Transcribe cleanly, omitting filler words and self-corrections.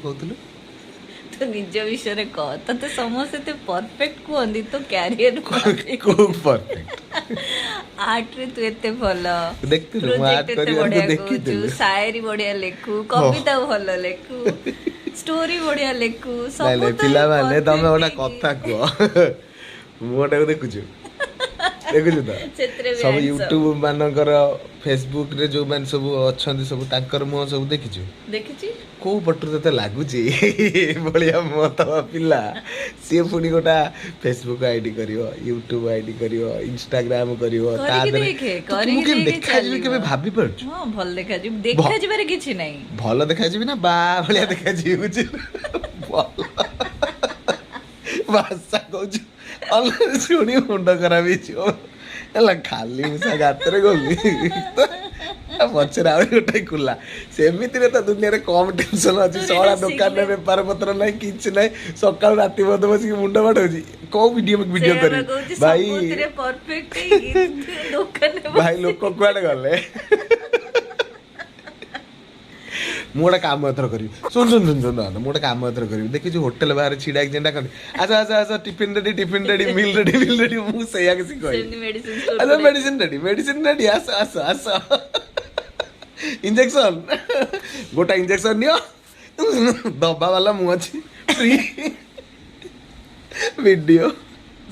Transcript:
କହୁଥିଲୁ ତ ନିଜ ବିଷୟରେ କହ। ତତେ ସମସ୍ତେ ଏତେ ପରଫେକ୍ଟ କୁହନ୍ତି ତ କ୍ୟାରିୟର କୋଉ ପରଫେକ୍ଟ ଆର୍ଟରେ ତୁ ଏତେ ଭଲ, ଦେଖିଥିଲୁ ମୁଁ ପ୍ରୋଜେକ୍ଟ ଆର୍ଟ ଏତେ କରିବାରେ ବଢିଆ ତୁ କହୁଛୁ, ଦେଖିଥିଲୁ। ସାଏରୀ ବଢିଆ ଲେଖୁ, କବିତା ଭଲ ଲେଖୁ, ଷ୍ଟୋରି ବଢିଆ ଲେଖୁ, ନାଇଁ ସବୁ ନାଇଁ ତ ପିଲାମାନେ ତମେ ଗୋଟେ perfect କଥା ହେଇକି। କୁହ ମୁଁ ଗୋଟାକୁ ଦେଖୁଛୁ ତ ସେଥିରେ ବି ସବୁ handsome। ୟୁଟ୍ୟୁବ ମାନଙ୍କର ଫେସବୁକ ରେ ଯୋଉମାନେ ସବୁ ଅଛନ୍ତି ସବୁ ତାଙ୍କର ମୁହଁ ସବୁ ଦେଖିଛୁ। ଦେଖିଛି। କୋଉ ପଟରୁ ତତେ ଲାଗୁଛି ଏଭଳିଆ ମତ ପିଲା ସିଏ ପୁଣି ଗୋଟା ଫେସବୁକ୍ ଆଇଡି କରିବ, ୟୁଟ୍ୟୁବ ଆଇଡି କରିବ, ଇନଷ୍ଟାଗ୍ରାମ କରିବ, ତା କରିକି ଦେହରେ ଦେଖେ, ତ ତୁ କରିକି କେମିତି ଦେଖେ ଦେଖାଯିବି ଚାଲିବ। କେବେ ଭାବି ପାରୁଛୁ? ହଁ ଭଲ ଦେଖାଯିବ, ଦେଖାଯିବାରେ କିଛି ନାହିଁ। ଭଲ ଦେଖାଯିବି ନା ବା ଭଳିଆ ଦେଖାଯିବି ବୁଝିଲୁ? ଭଲ ଭାଷା କହୁଛୁ ଅଲଗା ଶୁଣି ମୁଣ୍ଡ ଖରାପ ହେଇଯିବ ହେଲା। ଖାଲି ମୂଷା ଗାତରେ ଗଲି ପଛରେ ଆହୁରି ଗୋଟେ କୁଲା। ସେମିତିରେ ତ ଦୁନିଆରେ କମ ଟେନସନ ଅଛି, ତୋର ସହଳା ଏଇଟା ଦୋକାନରେ ଶିଖିଲେ ବେପାର ପତ୍ର ନାହିଁ, କିଛି ନାହିଁ, ସକାଳୁ ରାତି ପର୍ଯ୍ୟନ୍ତ ବସିକି ମୁଣ୍ଡ ବାଡଉଛି। କୋଉ ଭିଡିଓ ଭିଡିଓ ସେଇଆ ବା କରିବି କହୁଛି, ଭାଇ? ସବୁଥିରେ ପରଫେକ୍ଟ ହେଇକି ତୁ ଦୋକାନରେ ଭାଇ ଲୋକ ବସିକି କୁଆଡେ ଗଲେ? ମୁଁ ଗୋଟେ କାମ ଏଥର କରିବି, ଶୁଣ ଶୁଣ ଶୁଣ ଶୁଣ ମୁଁ ଗୋଟେ କାମ ଏଥର କରିବି। ଦେଖିଛୁ ହୋଟେଲ ବାହାରେ ଛିଡା ହେଇକି ଯେନ୍ଟା କହନ୍ତି ଆସ ଆସ ଆସ tiffin ready, tiffin ready, meal ready, meal ready, ମୁଁ ସେଇଆ କିଛି କହିବି। ସେମିତି ମେଡିସିନ ଷ୍ଟୋର ଆସ ପଡେ। ମେଡିସିନ ରେଡି, ମେଡିସିନ ରେଡି, ଆସ ଆସ ଆସ ଇଞ୍ଜେକ୍ସନ ଗୋଟା ଇଞ୍ଜେକ୍ସନ ନିଅ, ଦବା ବାଲା ମୁଁ ଅଛି, ଫ୍ରି ଭିଡିଓ।